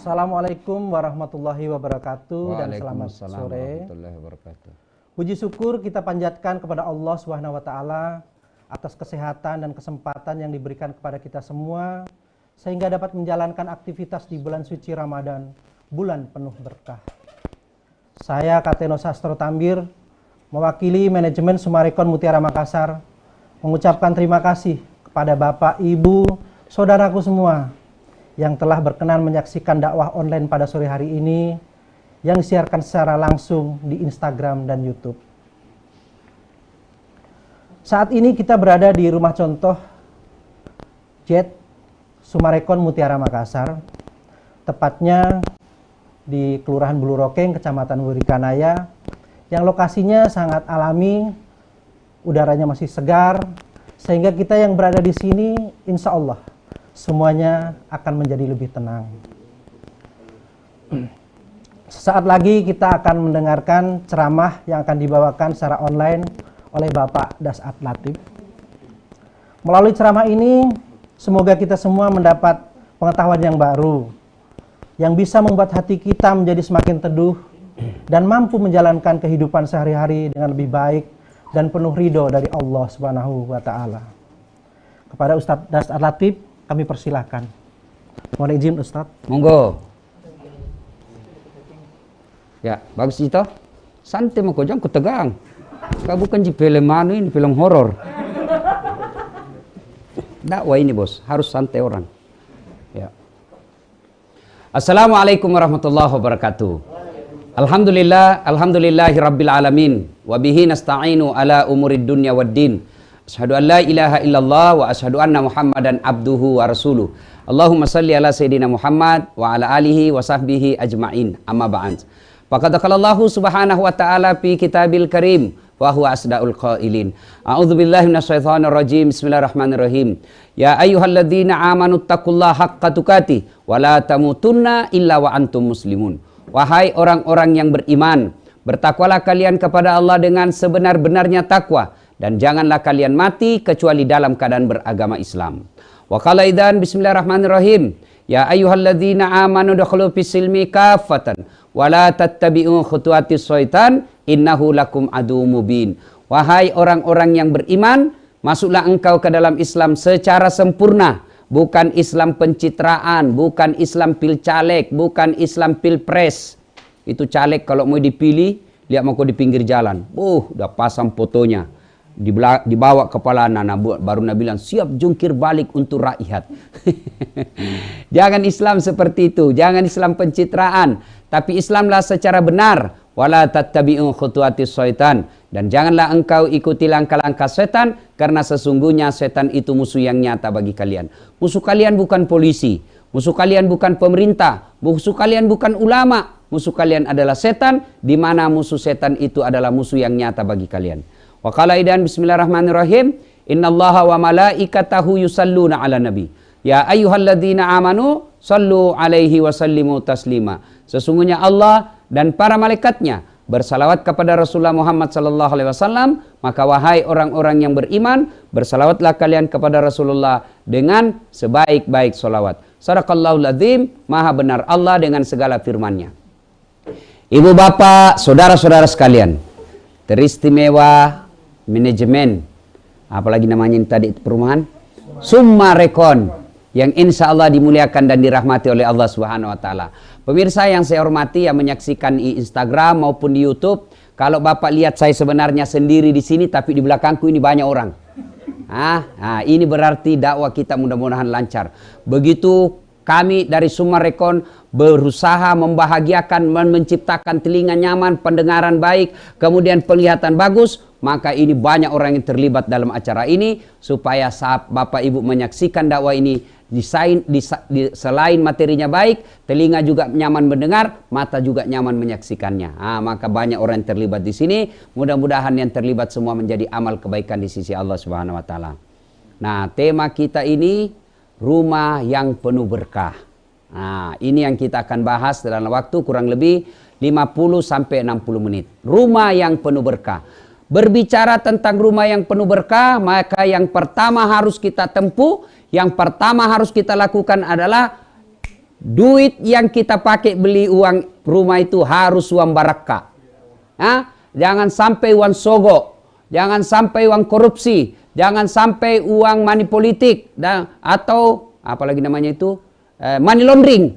Assalamualaikum warahmatullahi wabarakatuh dan selamat sore. Puji syukur kita panjatkan kepada Allah Subhanahu wa taala atas kesehatan dan kesempatan yang diberikan kepada kita semua sehingga dapat menjalankan aktivitas di bulan suci Ramadan, bulan penuh berkah. Saya Kateno Sastro Tambir mewakili manajemen Sumarekon Mutiara Makassar mengucapkan terima kasih kepada Bapak, Ibu, saudaraku semua yang telah berkenan menyaksikan dakwah online pada sore hari ini yang disiarkan secara langsung di Instagram dan YouTube. Saat ini kita berada di rumah contoh JET Sumarekon Mutiara Makassar, tepatnya di Kelurahan Bulurokeng, Kecamatan Wurikanaya, yang lokasinya sangat alami, udaranya masih segar, sehingga kita yang berada di sini insya Allah semuanya akan menjadi lebih tenang. Sesaat lagi kita akan mendengarkan ceramah yang akan dibawakan secara online oleh Bapak Dasat Latif. Melalui ceramah ini, semoga kita semua mendapat pengetahuan yang baru, yang bisa membuat hati kita menjadi semakin teduh dan mampu menjalankan kehidupan sehari-hari dengan lebih baik dan penuh ridho dari Allah Subhanahu wa taala. Kepada Ustadz Dasat Latif kami persilahkan. Mohon izin Ustadz. Monggo. Ya, bagus itu. Santai mau jangan ketegang. Kau bukan di film mana ini, film horor. Dakwah ini bos, harus santai orang. Ya. Assalamualaikum warahmatullahi wabarakatuh. Alhamdulillahirabbil alamin. Wa bihi nasta'inu ala umurid dunya waddin. Asyhadu an la ilaha illallah wa asyhadu anna Muhammadan abduhu wa rasuluh. Allahumma salli ala sayyidina Muhammad wa ala alihi wa sahbihi ajma'in. Amma ba'd. Faqad qala Allahu subhanahu wa ta'ala fi kitabil karim wa huwa asdaul qailin. A'udzu billahi minasyaitonir rajim. Bismillahirrahmanirrahim. Ya ayyuhalladzina amanu taqullaha haqqa tuqatih wa la tamutunna illa wa antum muslimun. Wahai orang-orang yang beriman, bertakwalah kalian kepada Allah dengan sebenar-benarnya takwa, dan janganlah kalian mati kecuali dalam keadaan beragama Islam. Wa qala idzan bismillahirrahmanirrahim. Ya ayyuhalladzina amanu dakhulu fis-silmi kaffatan wa la tattabi'u khutuwatis syaitan innahu lakum aduwwum mubin. Wahai orang-orang yang beriman, masuklah engkau ke dalam Islam secara sempurna, bukan Islam pencitraan, bukan Islam pil caleg, bukan Islam pilpres. Itu caleg kalau mau dipilih, lihat mau di pinggir jalan. Udah pasang fotonya. Dibawa kepala anak, baru Nabi bilang siap jungkir balik untuk rakyat. Jangan Islam seperti itu, jangan Islam pencitraan, tapi Islamlah secara benar. Wala tattabi'u khutuwatis syaitan, dan janganlah engkau ikuti langkah-langkah setan, karena sesungguhnya setan itu musuh yang nyata bagi kalian. Musuh kalian bukan polisi, musuh kalian bukan pemerintah, musuh kalian bukan ulama, musuh kalian adalah setan, di mana musuh setan itu adalah musuh yang nyata bagi kalian. Wa qala idan bismillahirrahmanirrahim. Innallaha wa malaikatahu yusalluna ala nabi. Ya ayyuhalladzina amanu sallu alaihi wa sallimu taslima. Sesungguhnya Allah dan para malaikatnya bersalawat kepada Rasulullah Muhammad sallallahu alaihi wasallam, maka wahai orang-orang yang beriman, bersalawatlah kalian kepada Rasulullah dengan sebaik-baik salawat. Shadaqallahul azim, maha benar Allah dengan segala firman-Nya. Ibu bapak, saudara-saudara sekalian, teristimewa manajemen, apalagi namanya tadi perumahan Sumarekon, yang insya Allah dimuliakan dan dirahmati oleh Allah Subhanahu wa taala. Pemirsa yang saya hormati yang menyaksikan di Instagram maupun di YouTube, kalau Bapak lihat saya sebenarnya sendiri di sini, tapi di belakangku ini banyak orang. Ini berarti dakwah kita mudah-mudahan lancar. Begitu kami dari Sumarekon berusaha membahagiakan, menciptakan telinga nyaman, pendengaran baik, kemudian penglihatan bagus, maka ini banyak orang yang terlibat dalam acara ini, supaya saat Bapak Ibu menyaksikan dakwah ini, selain materinya baik, telinga juga nyaman mendengar, mata juga nyaman menyaksikannya. Maka banyak orang yang terlibat di sini. Mudah-mudahan yang terlibat semua menjadi amal kebaikan di sisi Allah Subhanahu wa taala. Nah, tema kita ini rumah yang penuh berkah. Ini yang kita akan bahas dalam waktu kurang lebih 50 sampai 60 menit. Rumah yang penuh berkah. Berbicara tentang rumah yang penuh berkah, maka yang pertama harus kita tempuh, yang pertama harus kita lakukan adalah duit yang kita pakai beli uang rumah itu harus uang barakah. Jangan sampai uang sogok, jangan sampai uang korupsi, jangan sampai uang money politik, atau apalagi namanya itu money laundering.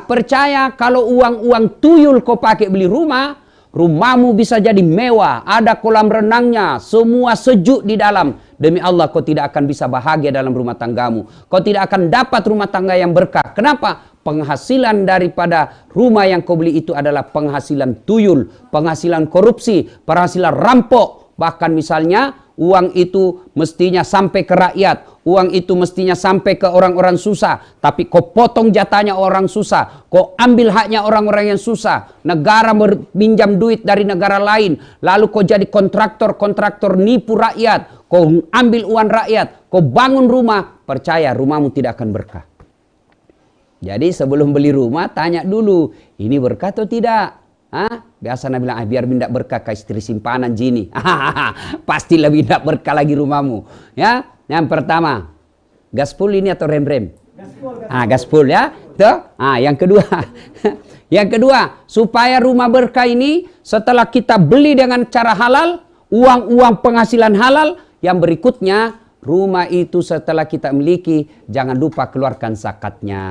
Percaya kalau uang-uang tuyul kau pakai beli rumah, rumahmu bisa jadi mewah, ada kolam renangnya, semua sejuk di dalam. Demi Allah, kau tidak akan bisa bahagia dalam rumah tanggamu. Kau tidak akan dapat rumah tangga yang berkah. Kenapa? Penghasilan daripada rumah yang kau beli itu adalah penghasilan tuyul, penghasilan korupsi, penghasilan rampok. Bahkan misalnya uang itu mestinya sampai ke rakyat, uang itu mestinya sampai ke orang-orang susah, tapi kau potong jatahnya orang susah, kau ambil haknya orang-orang yang susah, negara meminjam duit dari negara lain, lalu kau jadi kontraktor nipu rakyat, kau ambil uang rakyat, kau bangun rumah, percaya rumahmu tidak akan berkah. Jadi sebelum beli rumah tanya dulu, ini berkah atau tidak? Biasa Nabi bilang, biar tidak berkah ke istri simpanan jini. Pasti lebih tidak berkah lagi rumahmu. Ya, yang pertama, gaspol ini atau rem-rem? Gaspol ya. Tuh. Yang kedua, supaya rumah berkah ini setelah kita beli dengan cara halal, uang-uang penghasilan halal, yang berikutnya rumah itu setelah kita miliki jangan lupa keluarkan zakatnya.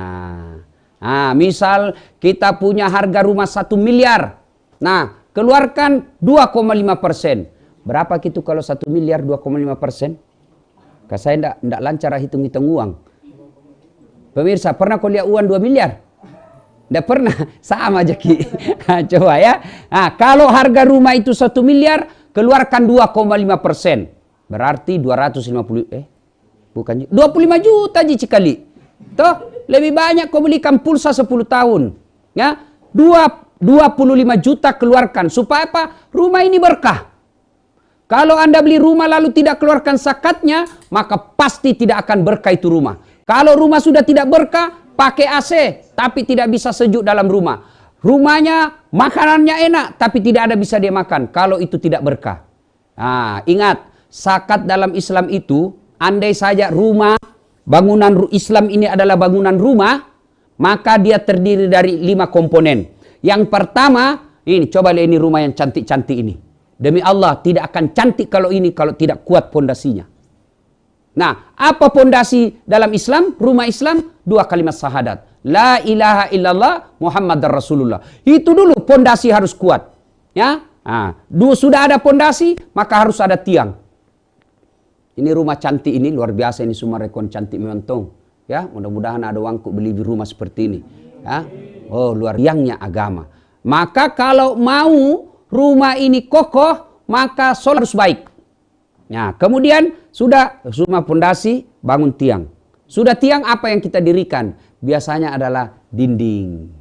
Misal kita punya harga rumah 1 miliar. Nah, keluarkan 2,5%. Berapa gitu kalau 1 miliar 2,5%? Kalau saya tidak lancar hitung-hitung uang. Pemirsa, pernah kau lihat uang 2 miliar? Tidak pernah. Sama aja Ki. Coba ya. Kalau harga rumah itu 1 miliar, keluarkan 2,5%. Berarti 25 juta cikali. Toh? Lebih banyak kau belikan pulsa 10 tahun. Ya, 25 juta keluarkan. Supaya apa? Rumah ini berkah. Kalau Anda beli rumah lalu tidak keluarkan zakatnya, maka pasti tidak akan berkah itu rumah. Kalau rumah sudah tidak berkah, pakai AC, tapi tidak bisa sejuk dalam rumah. Rumahnya, makanannya enak, tapi tidak ada bisa dia makan. Kalau itu tidak berkah. Ingat, zakat dalam Islam itu, andai saja rumah, bangunan Islam ini adalah bangunan rumah, maka dia terdiri dari 5 komponen. Yang pertama, ini coba lihat ini rumah yang cantik-cantik ini. Demi Allah tidak akan cantik kalau tidak kuat pondasinya. Nah, apa pondasi dalam Islam? Rumah Islam 2 kalimat syahadat. La ilaha illallah Muhammadar Rasulullah. Itu dulu pondasi harus kuat. Ya, sudah ada pondasi, maka harus ada tiang. Ini rumah cantik ini, luar biasa ini, semua rekon cantik memang. Ya, mudah-mudahan ada uangku beli rumah seperti ini. Ya. Luar biangnya agama. Maka kalau mau rumah ini kokoh, maka sholat harus baik. Nah, kemudian sudah rumah pondasi, bangun tiang. Sudah tiang, apa yang kita dirikan? Biasanya adalah dinding.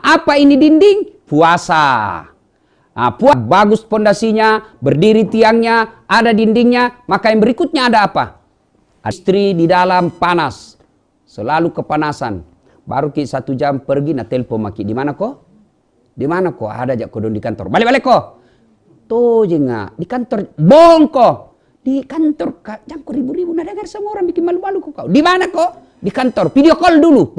Apa ini dinding? Puasa. Bagus pondasinya, berdiri tiangnya, ada dindingnya, maka yang berikutnya ada apa? Istri di dalam panas, selalu kepanasan. Baru 1 jam pergi, telepon maki. Di mana kok? Di mana kok? Ada aja kodon di kantor. Balik-balik kok. Tuh jenga di kantor. Bohong kok. Di kantor jam ribu-ribu dengar semua orang bikin malu-malu kok. Di mana kok? Di kantor. Video call dulu.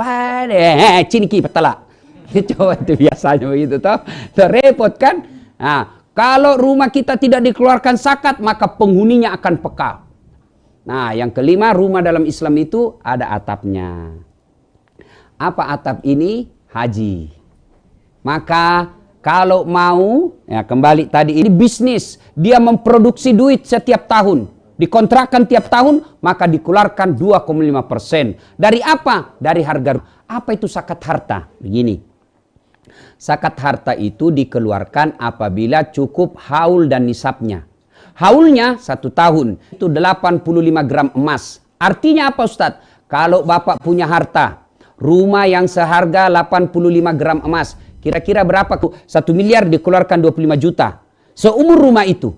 Ciniki petala. Coba itu biasanya begitu toh. Repot kan? Kalau rumah kita tidak dikeluarkan zakat, maka penghuninya akan peka. Nah, yang kelima, rumah dalam Islam itu ada atapnya. Apa atap ini? Haji. Maka kalau mau, ya kembali tadi, ini bisnis. Dia memproduksi duit setiap tahun. Dikontrakkan tiap tahun, maka dikeluarkan 2,5%. Dari apa? Dari harga. Apa itu zakat harta? Begini. Zakat harta itu dikeluarkan apabila cukup haul dan nisabnya. Haulnya 1 tahun, itu 85 gram emas. Artinya apa Ustadz? Kalau Bapak punya harta, rumah yang seharga 85 gram emas, kira-kira berapa? 1 miliar dikeluarkan 25 juta. Seumur rumah itu.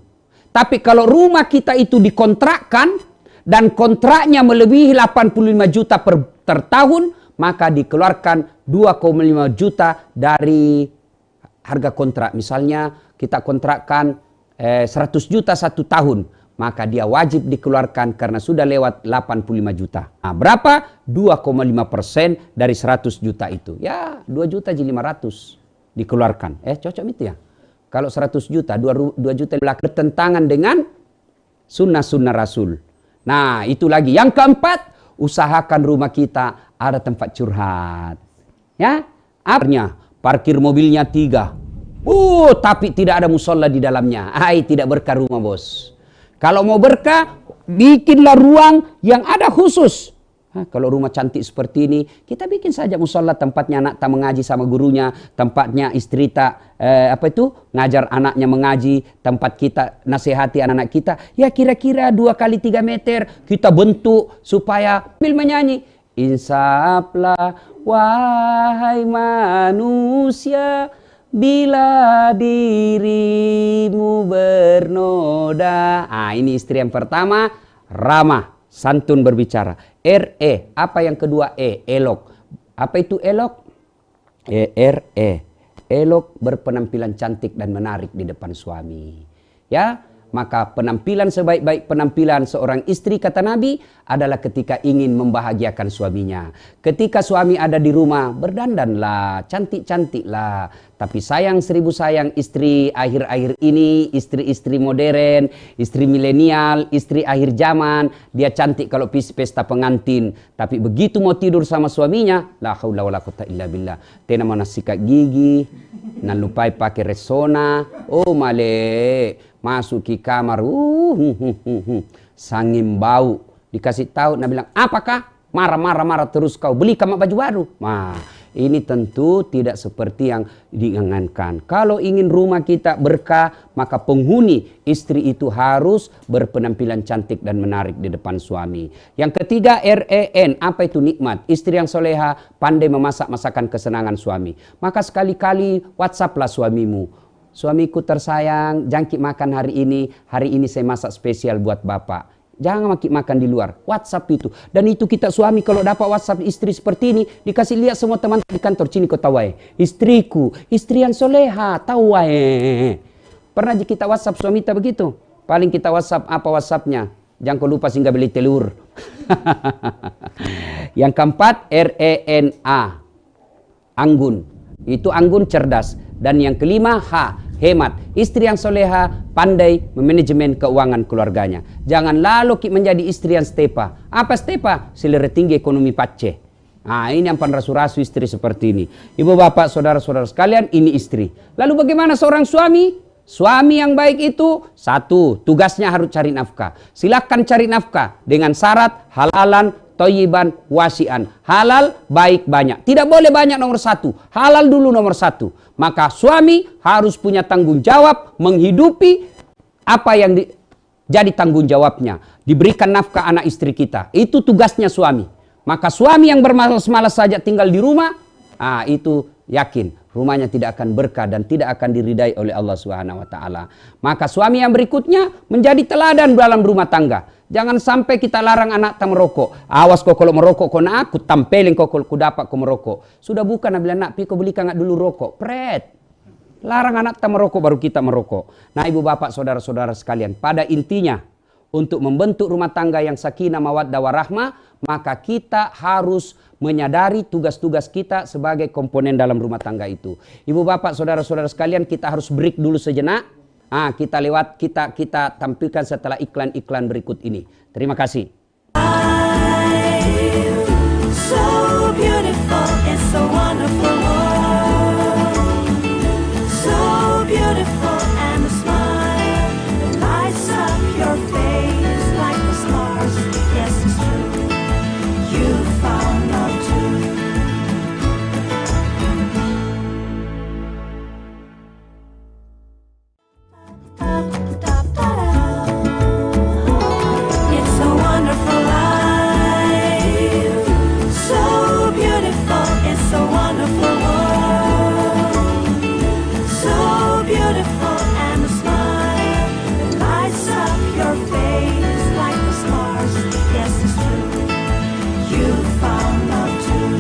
Tapi kalau rumah kita itu dikontrakkan, dan kontraknya melebihi 85 juta per tahun, maka dikeluarkan 2,5 juta dari harga kontrak. Misalnya kita kontrakkan 100 juta 1 tahun. maka dia wajib dikeluarkan karena sudah lewat 85 juta. Nah, berapa? 2,5% dari 100 juta itu. Ya, 2.500.000 dikeluarkan. Cocok itu ya? Kalau 100 juta, 2 juta bertentangan dengan sunnah-sunnah Rasul. Nah, itu lagi. Yang keempat, usahakan rumah kita ada tempat curhat. Ya, artinya parkir mobilnya 3. Tapi tidak ada musola di dalamnya. Tidak berkah rumah, bos. Kalau mau berkah, bikinlah ruang yang ada khusus. Kalau rumah cantik seperti ini, kita bikin saja musola, tempatnya anak tak mengaji sama gurunya, tempatnya istri tak ngajar anaknya mengaji, tempat kita nasihati anak-anak kita. Ya kira-kira 2 kali 3 meter kita bentuk supaya sambil menyanyi. Insaflah wahai manusia, bila dirimu bernoda. Ini istri yang pertama, ramah, santun berbicara. Apa yang kedua? Elok. Apa itu elok? Elok berpenampilan cantik dan menarik di depan suami. Ya, maka penampilan sebaik-baik penampilan seorang istri, kata Nabi, adalah ketika ingin membahagiakan suaminya. Ketika suami ada di rumah, berdandanlah, cantik-cantiklah. Tapi sayang 1000 sayang, istri akhir-akhir ini, istri-istri modern, istri milenial, istri akhir zaman, dia cantik kalau pesta pengantin. Tapi begitu mau tidur sama suaminya, la haula wala quwata illa billah. Tena mana sikat gigi, nan lupai pakai resona, male. Masuk ke kamar, sangin bau. Dikasih tahu, Nabi bilang, apakah? Marah terus kau, beli kamu baju baru. Ini tentu tidak seperti yang diinginkan. Kalau ingin rumah kita berkah, maka penghuni istri itu harus berpenampilan cantik dan menarik di depan suami. Yang ketiga, apa itu nikmat? Istri yang soleha, pandai memasak masakan kesenangan suami. Maka sekali-kali WhatsApp-lah suamimu. Suamiku tersayang, jangkit makan hari ini saya masak spesial buat bapak. Jangan makan di luar, WhatsApp itu. Dan itu kita suami kalau dapat WhatsApp istri seperti ini, dikasih lihat semua teman di kantor, sini kau tahu istriku, istri yang soleha, tahu Pernah kita WhatsApp suami kita begitu? Paling kita WhatsApp, apa WhatsAppnya? Jangan kau lupa sehingga beli telur. Yang keempat, RENA, anggun. Itu anggun, cerdas. Dan yang kelima, hemat. Istri yang soleha pandai memanajemen keuangan keluarganya. Jangan lalu menjadi istri yang stepa. Apa stepa? Selera tinggi ekonomi pace. Ini yang rasu-rasu istri seperti ini. Ibu bapak, saudara-saudara sekalian, ini istri. Lalu bagaimana seorang suami? Suami yang baik itu, satu, tugasnya harus cari nafkah. Silakan cari nafkah dengan syarat halalan, thayyiban, wasi'an. Halal, baik, banyak. Tidak boleh banyak nomor 1. Halal dulu nomor 1. Maka suami harus punya tanggung jawab menghidupi apa yang jadi tanggung jawabnya. Diberikan nafkah anak istri kita. Itu tugasnya suami. Maka suami yang bermalas-malas saja tinggal di rumah, itu yakin rumahnya tidak akan berkah dan tidak akan diridai oleh Allah Subhanahu wa taala. Maka suami yang berikutnya menjadi teladan dalam rumah tangga. Jangan sampai kita larang anak tak merokok. Awas kau kalau merokok kau nak aku tampelin kau kalau ku dapat kau merokok. Sudah bukan Nabi bilang, nak pi kau belikan dulu rokok. Pret. Larang anak tak merokok baru kita merokok. Nah, ibu bapak saudara-saudara sekalian, pada intinya untuk membentuk rumah tangga yang sakinah mawaddah warahmah, maka kita harus menyadari tugas-tugas kita sebagai komponen dalam rumah tangga itu. Ibu bapak saudara-saudara sekalian, kita harus break dulu sejenak. Kita tampilkan setelah iklan-iklan berikut ini. Terima kasih. So beautiful, it's so wonderful world. So beautiful and a smile lights up your face like the stars. Yes, it's true. You found love too. It's a wonderful life, so beautiful, it's a wonderful world, so beautiful and a smile lights up your face like the stars. Yes, it's true, you found love too.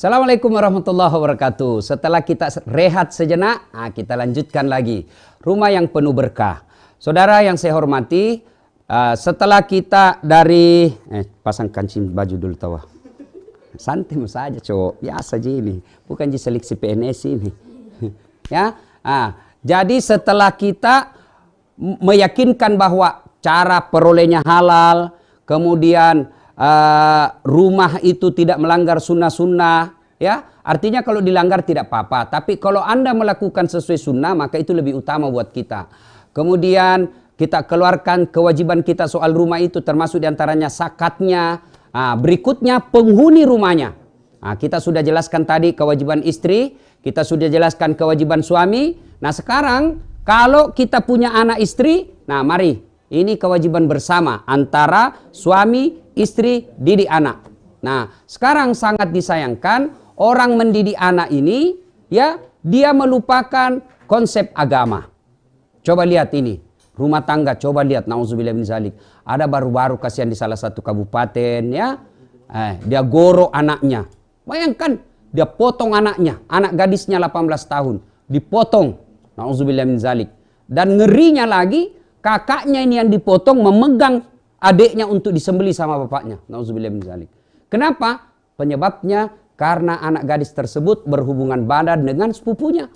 Assalamualaikum warahmatullahi wabarakatuh. Setelah kita rehat sejenak, kita lanjutkan lagi. Rumah yang penuh berkah. Saudara yang saya hormati, setelah kita dari... pasang kancing baju dulu tawa. Santai saja cowok, biasa aja ini. Bukan seleksi PNS ini. Ya, jadi setelah kita meyakinkan bahwa cara perolehnya halal, kemudian rumah itu tidak melanggar sunnah-sunnah, ya artinya kalau dilanggar tidak apa-apa, tapi kalau Anda melakukan sesuai sunnah maka itu lebih utama buat kita. Kemudian kita keluarkan kewajiban kita soal rumah itu, termasuk diantaranya zakatnya. Berikutnya penghuni rumahnya. Kita sudah jelaskan tadi kewajiban istri, kita sudah jelaskan kewajiban suami. Nah sekarang kalau kita punya anak istri, nah mari ini kewajiban bersama antara suami, istri, didik anak. Nah, sekarang sangat disayangkan orang mendidik anak ini, ya, dia melupakan konsep agama. Coba lihat ini, rumah tangga, coba lihat, nauzubillah min zalik. Ada baru-baru kasihan di salah satu kabupaten, ya, dia goro anaknya. Bayangkan, dia potong anaknya, anak gadisnya 18 tahun, dipotong, nauzubillah min zalik. Dan ngerinya lagi, kakaknya ini yang dipotong memegang adiknya untuk disembeli sama bapaknya. Nauzubillah min zalik. Kenapa? Penyebabnya karena anak gadis tersebut berhubungan badan dengan sepupunya.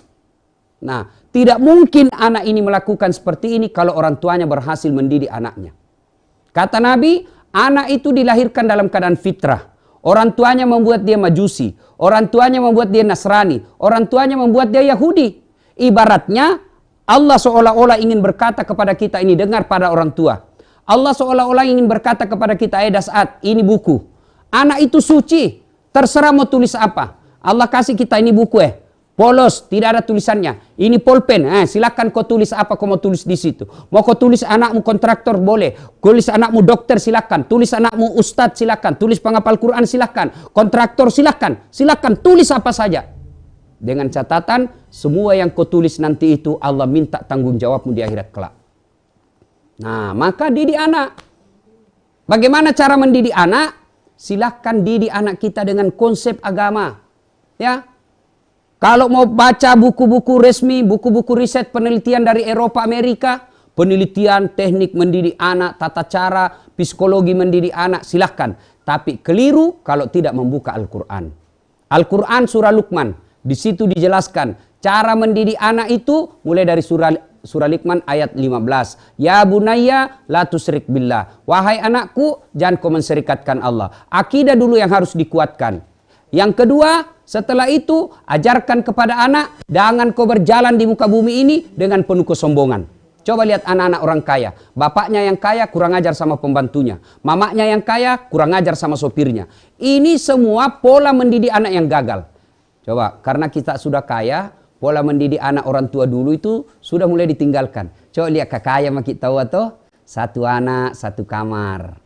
Nah, tidak mungkin anak ini melakukan seperti ini kalau orang tuanya berhasil mendidik anaknya. Kata Nabi, anak itu dilahirkan dalam keadaan fitrah. Orang tuanya membuat dia majusi, orang tuanya membuat dia Nasrani, orang tuanya membuat dia Yahudi. Ibaratnya Allah seolah-olah ingin berkata kepada kita ini, dengar pada orang tua. Allah seolah-olah ingin berkata kepada kita, Das'at, ini buku. Anak itu suci, terserah mau tulis apa. Allah kasih kita ini buku polos, tidak ada tulisannya. Ini pulpen, silakan kau tulis apa kau mau tulis di situ. Mau kau tulis anakmu kontraktor boleh, tulis anakmu dokter silakan, tulis anakmu ustadz silakan, tulis penghafal Quran silakan, kontraktor silakan, silakan tulis apa saja. Dengan catatan, semua yang kau tulis nanti itu Allah minta tanggung jawabmu di akhirat kelak. Nah, maka didik anak. Bagaimana cara mendidik anak? Silakan didik anak kita dengan konsep agama. Ya. Kalau mau baca buku-buku resmi, buku-buku riset penelitian dari Eropa, Amerika, penelitian teknik mendidik anak, tata cara, psikologi mendidik anak, silahkan. Tapi keliru kalau tidak membuka Al-Quran. Al-Quran surah Luqman, di situ dijelaskan cara mendidik anak itu mulai dari surah Luqman ayat 15. Ya bunayya la tusyrik billah. Wahai anakku, jangan kau menserikatkan Allah. Akidah dulu yang harus dikuatkan. Yang kedua, setelah itu ajarkan kepada anak, jangan kau berjalan di muka bumi ini dengan penuh kesombongan. Coba lihat anak-anak orang kaya. Bapaknya yang kaya kurang ajar sama pembantunya. Mamanya yang kaya kurang ajar sama sopirnya. Ini semua pola mendidik anak yang gagal. Coba, karena kita sudah kaya, pola mendidik anak orang tua dulu itu sudah mulai ditinggalkan. Coba lihat kaya makin tahu atau satu anak, satu kamar.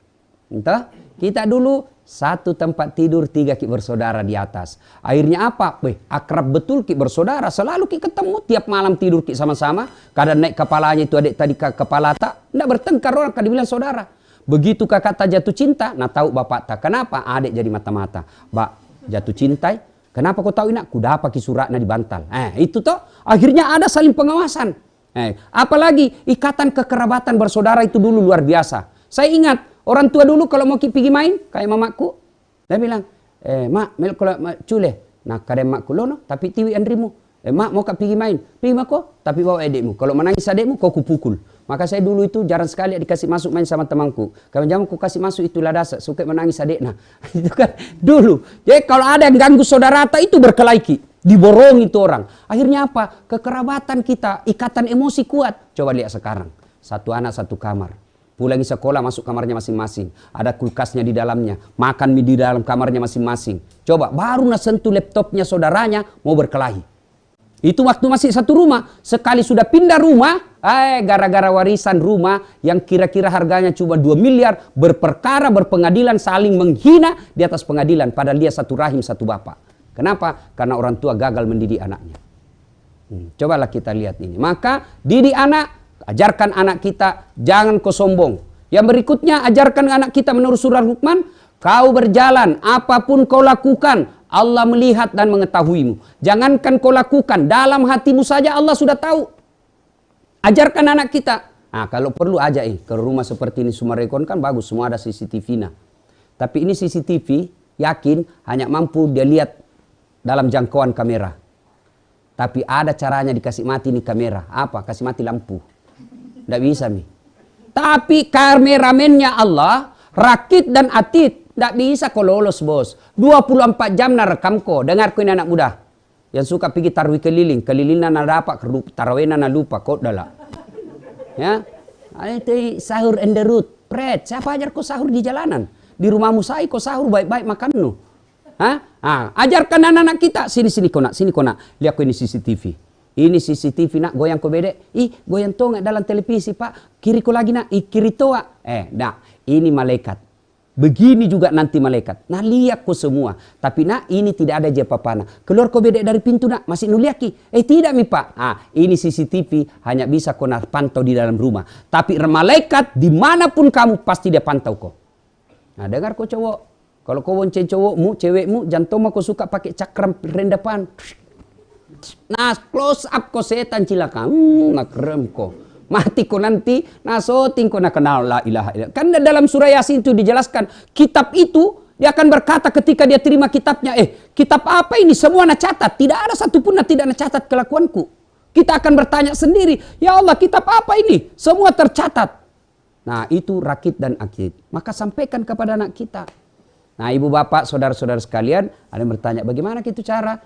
Entah? Kita dulu satu tempat tidur, 3 kita bersaudara di atas. Akhirnya apa? Akrab betul kita bersaudara. Selalu kita ketemu tiap malam tidur kita sama-sama. Kadang naik kepalanya itu adik tadi ke kepala tak. Tidak bertengkar orang, kadang bilang saudara. Begitu kakak tak jatuh cinta, nah tahu bapak tak. Kenapa? Adik jadi mata-mata. Bak, jatuh cintai. Kenapa kau tahu ini? Kuda apa suratnya di bantal. Itu toh. Akhirnya ada saling pengawasan. Apalagi ikatan kekerabatan bersaudara itu dulu luar biasa. Saya ingat orang tua dulu kalau mau pergi main kayak mamaku, dia bilang, mak mel kalau cule, nah kadang makku lono tapi tiwi andrimu, mak mau pergi main, pergi mako tapi bawa adikmu. Kalau menangis adikmu kau kupukul. Maka saya dulu itu jarang sekali dikasih masuk main sama temanku. Kalau jaman ku kasih masuk itu ladasa, suka menangis adik. Nah, itu kan dulu. Jadi kalau ada yang ganggu saudara itu berkelahi, diborong itu orang. Akhirnya apa? Kekerabatan kita, ikatan emosi kuat. Coba lihat sekarang, satu anak satu kamar. Pulang sekolah masuk kamarnya masing-masing. Ada kulkasnya di dalamnya, makan mie di dalam kamarnya masing-masing. Coba baru sentuh laptopnya saudaranya mau berkelahi. Itu waktu masih satu rumah. Sekali sudah pindah rumah, gara-gara warisan rumah yang kira-kira harganya cuma 2 miliar, berperkara, berpengadilan, saling menghina di atas pengadilan. Padahal dia satu rahim, satu bapak. Kenapa? Karena orang tua gagal mendidik anaknya. Cobalah kita lihat ini. Maka didik anak, ajarkan anak kita, jangan kau sombong. Yang berikutnya, ajarkan anak kita menurut surah Luqman, kau berjalan, apapun kau lakukan, Allah melihat dan mengetahuimu. Jangankan kau lakukan, dalam hatimu saja Allah sudah tahu. Ajarkan anak kita. Nah, kalau perlu aja ke rumah seperti ini Sumarekon kan bagus, semua ada CCTV-nya. Tapi ini CCTV, yakin hanya mampu dia lihat dalam jangkauan kamera. Tapi ada caranya dikasih mati nih kamera. Apa? Kasih mati lampu. Tidak bisa nih. Tapi kameramennya Allah, Rakit dan Atid. Tidak bisa kau lolos bos. 24 jam na rekam kau. Dengar kau ini anak muda. Yang suka pergi tarawih keliling. Kelilingnya na dapat, tarawihnya na lupa. Kau dah lah. Ya. Itu sahur on the road. Pret, siapa ajar kau sahur di jalanan? Di rumahmu saya kau sahur baik-baik makan nu. Ajarkan anak-anak kita. Sini kau nak, lihat kau ini CCTV. Ini CCTV nak, goyang kau bedek. Goyang toh dalam televisi pak. Kiri kau lagi nak, kiri toa. Ini malaikat. Begini juga nanti malaikat. Nah lihat kau semua. Tapi nak ini tidak ada apa-apa. Keluar kau bedek dari pintu nak, masih nuliaki. Tidak mi pak. Ini CCTV hanya bisa kau nak pantau di dalam rumah. Tapi malaikat dimanapun kamu pasti dia pantau kau. Nah dengar kau cowok. Kalau kau bonceng cowokmu, cewekmu, jantung kau suka pakai cakram rendapan. Nah close up kau setan cilaka. Nak rem kau. Mati kau nanti, nasoting kau nak kenal la ilaha illallah. Kan dalam surah Yasin itu dijelaskan, kitab itu dia akan berkata ketika dia terima kitabnya, kitab apa ini? Semua nak catat, tidak ada satupun nak tidak nak catat kelakuanku. Kita akan bertanya sendiri, ya Allah kitab apa ini? Semua tercatat. Nah itu Rakit dan Atid. Maka sampaikan kepada anak kita. Nah ibu bapak, saudara-saudara sekalian, ada yang bertanya bagaimana itu cara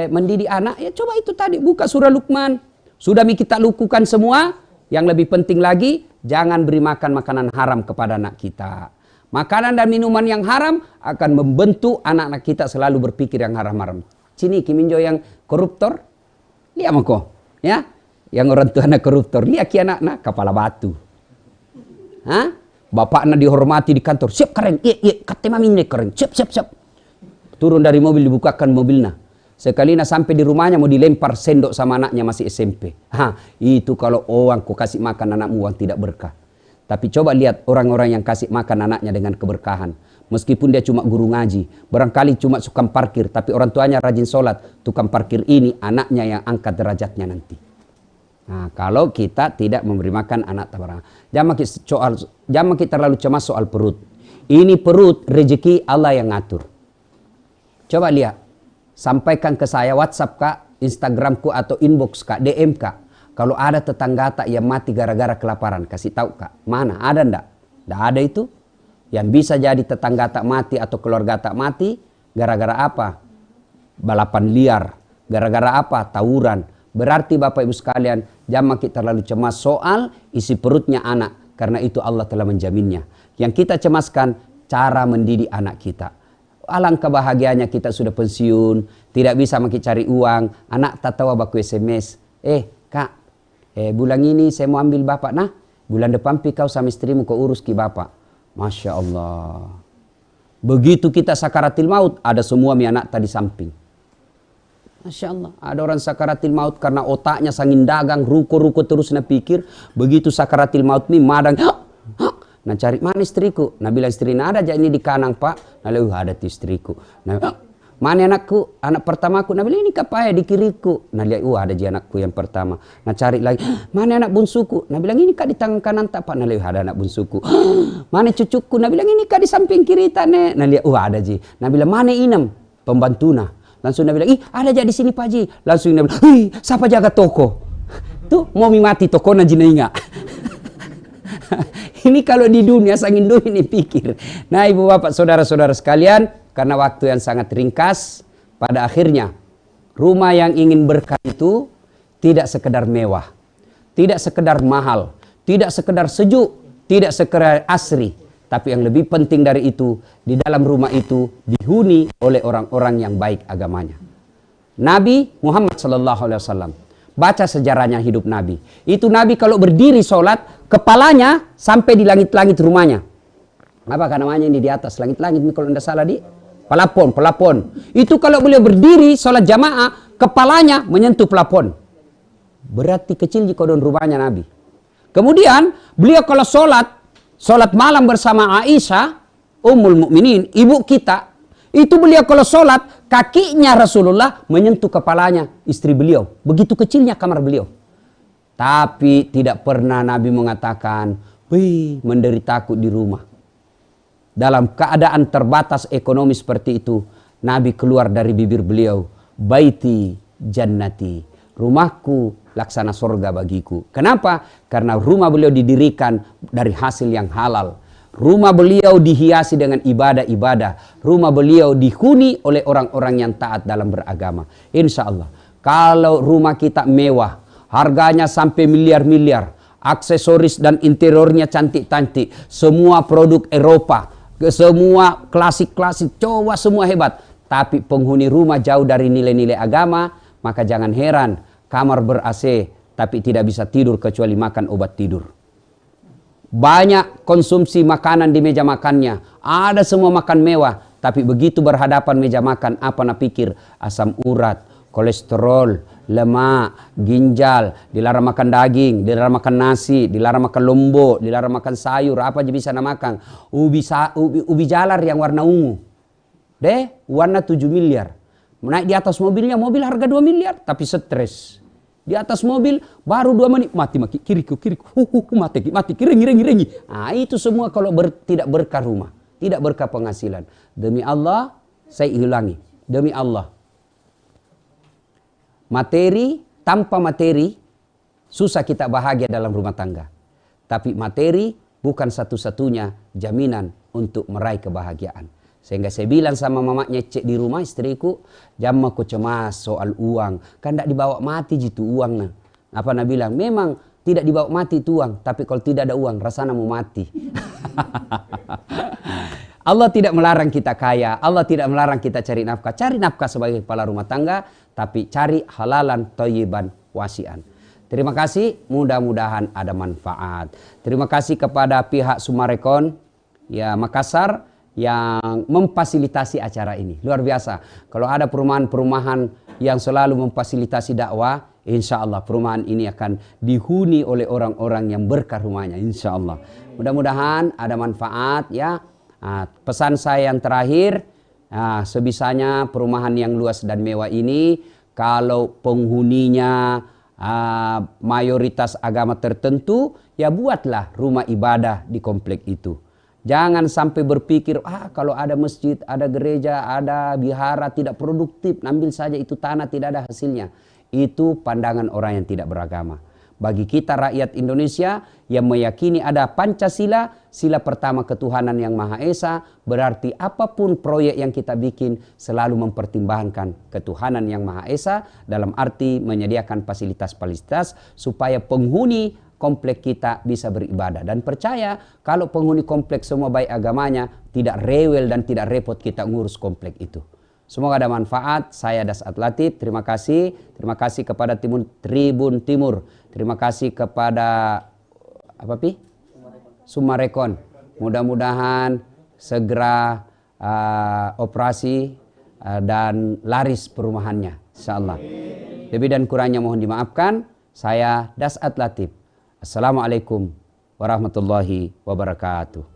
mendidik anak? Ya coba itu tadi, buka surah Luqman. Sudah kita lakukan semua. Yang lebih penting lagi, jangan beri makan makanan haram kepada anak kita. Makanan dan minuman yang haram akan membentuk anak-anak kita selalu berpikir yang haram-haram. Sini Kiminjo yang koruptor, lihat mako, ya, yang orang tua anak koruptor, lihat ki anak-anak kepala batu. Bapak anak dihormati di kantor, siap keren, kata mami ini keren, siap. Turun dari mobil dibukakan mobilnya. Sekali sampai di rumahnya mau dilempar sendok sama anaknya masih SMP. Itu kalau orang kau kasih makan anakmu uang tidak berkah. Tapi coba lihat orang-orang yang kasih makan anaknya dengan keberkahan. Meskipun dia cuma guru ngaji, barangkali cuma tukang parkir, tapi orang tuanya rajin sholat, tukang parkir ini anaknya yang angkat derajatnya nanti. Nah, kalau kita tidak memberi makan anak tabarang, jangan kita terlalu cemas soal perut. Ini perut rezeki Allah yang ngatur. Coba lihat. Sampaikan ke saya WhatsApp kak, Instagramku atau inbox kak, DM kak. Kalau ada tetangga tak yang mati gara-gara kelaparan, kasih tahu kak. Mana? Ada ndak? Ndak ada itu. Yang bisa jadi tetangga tak mati atau keluarga tak mati, gara-gara apa? Balapan liar. Gara-gara apa? Tawuran. Berarti Bapak Ibu sekalian, jangan kita terlalu cemas soal isi perutnya anak. Karena itu Allah telah menjaminnya. Yang kita cemaskan, cara mendidik anak kita. Alangkah bahagianya kita sudah pensiun, tidak bisa makin cari uang, anak tak tahu baku SMS. Kak, bulan ini saya mau ambil bapak, nah bulan depan kau sama istrimu kau urus ki bapak. Masya Allah. Begitu kita sakaratil maut, ada semua mi anak tadi samping. Masya Allah, ada orang sakaratil maut karena otaknya sangin dagang, ruko-ruko terus na pikir. Begitu sakaratil maut mi madang, nah cari mana istriku? Nah bilang istri, nah ada aja ini di kanang pak. Nah lalu ada ti istriku. Nah mana anakku? Anak pertamaku. Nah bilang ini kapaya di kiriku. Nah lihat, ada aja anakku yang pertama. Nah cari lagi, mana anak bunsuku? Nah bilang ini kak di tangan kanan tak pak. Nah lihat ada anak bunsuku. Mana cucuku? Nah bilang ini kak di samping kiri tane. Nah lihat, ada ji. Nah bilang mana inem? Pembantuna. Langsung dia bilang, ada aja di sini pak ji. Langsung dia bilang, siapa jaga toko? Tuh mau mati toko na jina inga. Ini kalau di dunia sangin dunia ini pikir. Nah ibu bapak saudara-saudara sekalian, karena waktu yang sangat ringkas, pada akhirnya rumah yang ingin berkah itu tidak sekedar mewah, tidak sekedar mahal, tidak sekedar sejuk, tidak sekedar asri, tapi yang lebih penting dari itu, di dalam rumah itu dihuni oleh orang-orang yang baik agamanya. Nabi Muhammad SAW. Baca sejarahnya hidup Nabi. Itu Nabi kalau berdiri sholat, kepalanya sampai di langit-langit rumahnya. Apa namanya ini di atas? Langit-langit kalau tidak salah di pelapon. Itu kalau beliau berdiri sholat jamaah, kepalanya menyentuh pelapon. Berarti kecil jika don rumahnya Nabi. Kemudian beliau kalau sholat malam bersama Aisyah, Ummul Mukminin, ibu kita, Itu beliau kalau sholat, kakinya Rasulullah menyentuh kepalanya istri beliau. Begitu kecilnya kamar beliau. Tapi tidak pernah Nabi mengatakan, wih, menderitaku di rumah. Dalam keadaan terbatas ekonomi seperti itu, Nabi keluar dari bibir beliau, baiti jannati, rumahku laksana surga bagiku. Kenapa? Karena rumah beliau didirikan dari hasil yang halal. Rumah beliau dihiasi dengan ibadah-ibadah. Rumah beliau dihuni oleh orang-orang yang taat dalam beragama. Insya Allah. Kalau rumah kita mewah, harganya sampai miliar-miliar, aksesoris dan interiornya cantik-cantik, semua produk Eropa, semua klasik-klasik, coba semua hebat. Tapi penghuni rumah jauh dari nilai-nilai agama, maka jangan heran kamar ber-AC tapi tidak bisa tidur kecuali makan obat tidur. Banyak konsumsi makanan di meja makannya, ada semua makan mewah, tapi begitu berhadapan meja makan, apa nak pikir? Asam urat, kolesterol, lemak, ginjal, dilarang makan daging, dilarang makan nasi, dilarang makan lombok, dilarang makan sayur, apa aja bisa nak makan? Ubi jalar yang warna ungu, warna 7 miliar. Naik di atas mobilnya, mobil harga 2 miliar, tapi stres. Di atas mobil baru 2 menit mati kiriku mati kiring. Nah, itu semua kalau tidak berkah rumah, tidak berkah penghasilan. Demi Allah saya ulangi, demi Allah. Materi, tanpa materi susah kita bahagia dalam rumah tangga. Tapi materi bukan satu-satunya jaminan untuk meraih kebahagiaan. Sehingga saya bilang sama mamanya cek di rumah istriku, jangan aku cemas soal uang. Kan tidak dibawa mati jitu uang. Nah. Apa nak bilang? Memang tidak dibawa mati itu uang. Tapi kalau tidak ada uang, rasanya mau mati. Allah tidak melarang kita kaya. Allah tidak melarang kita cari nafkah. Cari nafkah sebagai kepala rumah tangga. Tapi cari halalan, thayyiban, wasi'an. Terima kasih. Mudah-mudahan ada manfaat. Terima kasih kepada pihak Sumarekon ya Makassar yang memfasilitasi acara ini. Luar biasa. Kalau ada perumahan-perumahan yang selalu memfasilitasi dakwah, insya Allah perumahan ini akan dihuni oleh orang-orang yang berkah rumahnya. Insya Allah. Mudah-mudahan ada manfaat ya. Nah, pesan saya yang terakhir, sebisanya perumahan yang luas dan mewah ini, kalau penghuninya mayoritas agama tertentu, ya buatlah rumah ibadah di komplek itu. Jangan sampai berpikir, kalau ada masjid, ada gereja, ada wihara tidak produktif, ambil saja itu tanah tidak ada hasilnya. Itu pandangan orang yang tidak beragama. Bagi kita rakyat Indonesia yang meyakini ada Pancasila, sila pertama ketuhanan yang Maha Esa, berarti apapun proyek yang kita bikin selalu mempertimbangkan ketuhanan yang Maha Esa dalam arti menyediakan fasilitas-fasilitas supaya penghuni komplek kita bisa beribadah. Dan percaya kalau penghuni komplek semua baik agamanya, tidak rewel dan tidak repot kita ngurus komplek itu. Semoga ada manfaat. Saya Dasat Latif, terima kasih. Terima kasih kepada Tribun Timur. Terima kasih kepada Sumarekon. Mudah-mudahan segera operasi dan laris perumahannya, insyaallah. Lebih dan kurangnya mohon dimaafkan. Saya Dasat Latif. Assalamualaikum warahmatullahi wabarakatuh.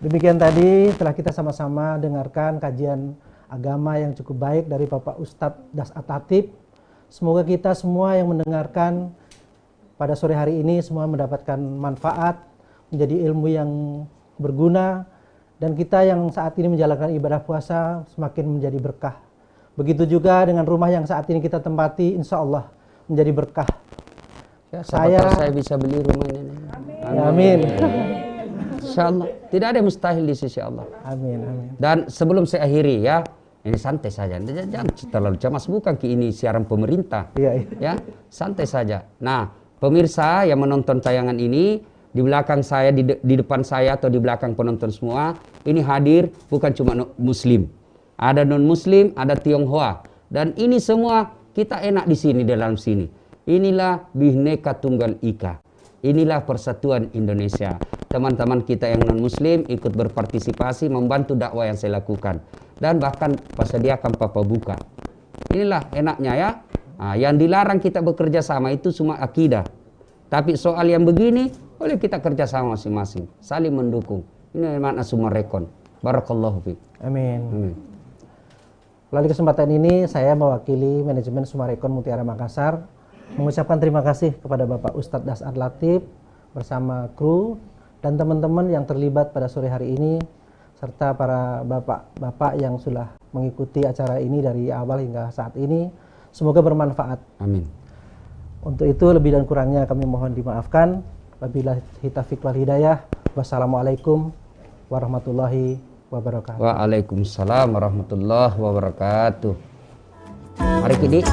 Demikian tadi telah kita sama-sama dengarkan kajian agama yang cukup baik dari Bapak Ustadz Das At-Tatib. Semoga kita semua yang mendengarkan pada sore hari ini semua mendapatkan manfaat, menjadi ilmu yang berguna, dan kita yang saat ini menjalankan ibadah puasa semakin menjadi berkah. Begitu juga dengan rumah yang saat ini kita tempati, insya Allah menjadi berkah. Ya, saya bisa beli rumah ini. Amin. Insya Allah tidak ada yang mustahil di sisi Allah. Amin, amin. Dan sebelum saya akhiri ya, ini santai saja, jangan terlalu cemas, bukan ini siaran pemerintah. Iya. Ya, santai saja. Nah, pemirsa yang menonton tayangan ini, di belakang saya, di depan saya atau di belakang penonton semua, ini hadir bukan cuma muslim. Ada non-muslim, ada Tionghoa. Dan ini semua kita enak di sini, dalam sini. Inilah Bhinneka Tunggal Ika. Inilah persatuan Indonesia. Teman-teman kita yang non-muslim ikut berpartisipasi membantu dakwah yang saya lakukan. Dan bahkan persediakan papa buka. Inilah enaknya ya. Nah, yang dilarang kita bekerja sama itu cuma akidah. Tapi soal yang begini, boleh kita kerja sama masing-masing. Saling mendukung. Ini makna Sumarekon. Barakallahu fiik. Amin. Amin. Melalui kesempatan ini saya mewakili manajemen Sumarekon Mutiara Makassar mengucapkan terima kasih kepada Bapak Ustadz Das At-Tatib bersama kru dan teman-teman yang terlibat pada sore hari ini, serta para bapak-bapak yang sudah mengikuti acara ini dari awal hingga saat ini. Semoga bermanfaat. Amin. Untuk itu lebih dan kurangnya kami mohon dimaafkan. Wabillahi taufiq wal hidayah. Wassalamualaikum warahmatullahi wabarakatuh. Waalaikumsalam warahmatullahi wabarakatuh. Mari kita